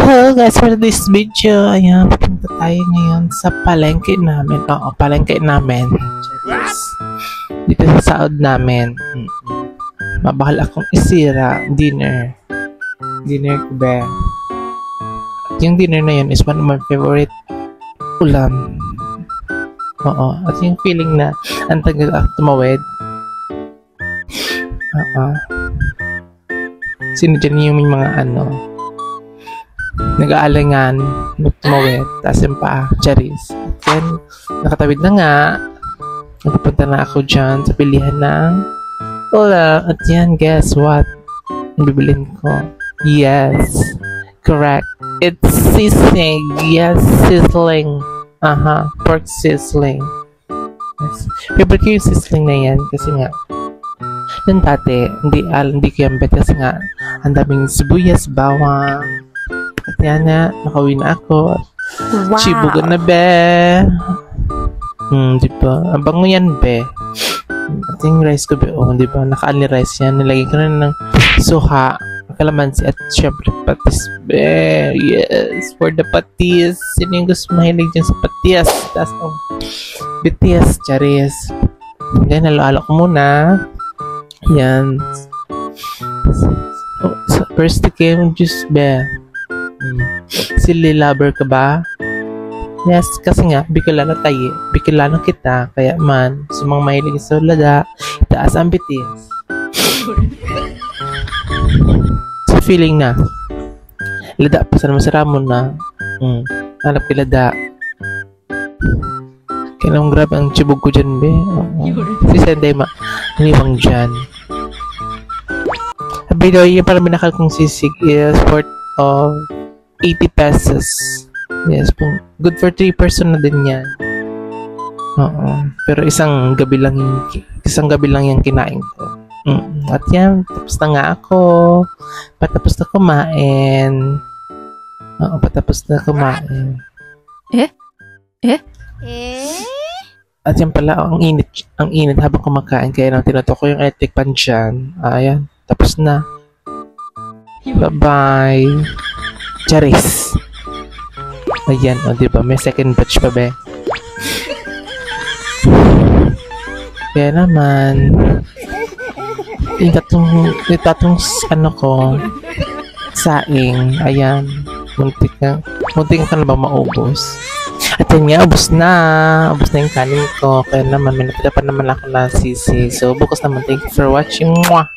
Hello guys, for this video, ayan, pupunta tayo ngayon sa palengke namin. Oo, palengke namin. Yes. Dito sa saod namin. Mabahal akong isira. Dinner ko ba? Yung dinner na yun is one of my favorite ulam. Oo, at yung feeling na ang tagal ako tumawid. Sino dyan yung may mga nag-aalangan, tumawid, taas yung paa, charis. Then, nakatawid na nga, nagpupunta na ako dyan sa pilihan ng ulam. At yan, guess what? Ang bibilin ko. Yes, correct. It's sizzling. Yes, sizzling. Pork sizzling. Yes. Favorite ko yung sizzling na yan kasi nga, nung dati, hindi ko yan bet kasi nga, ang daming sibuyas, bawang. At yan na, nakauwi na ako. Wow. Chibugan na, be. Diba? Ang bango yan, be. At yung rice ko, be. Diba? Naka-only rice yan. Nilagay ko na ng suha, kalamansi, at syempre, patis, be. Yes, for the patis. Sino yung gusto mahilig dyan sa patis? Tapos, BTS, charis. Then, halo-halo ko muna. Yan. So, first tikim, juice, be. Sili lover ka ba? Yes, kasi nga, Bicolano tayo. Bicolano kita. Kaya man, sa mga mahilig sa lada, taas ang bitis. So, feeling na, lada pa sa naman na. Hanap kay lada. Kaya naman grabe ang chibog ko dyan, be. Si Senday naniwang dyan. By the way, yung parang binakal kong sisig is worth of 80 pesos. Yes, good for 3 person na din yan. Pero isang gabi lang yung kinain ko. At yan, tapos na nga ako. Patapos na kumain. Patapos na kumain. At yan pala, ang init habang kumakain. Kaya nang tinato ko yung electric pan dyan. Ayan, tapos na. Bye-bye. Charis. Ayan, diba? May second batch pa, be. Kaya naman, yung tatong ko, saing, ayan, muntik ka na ba maubos? At yun nga, ubos na yung kanin ko. Kaya naman, may napita pa naman ako na sisi. So, bukas naman, thank you for watching. Mwah!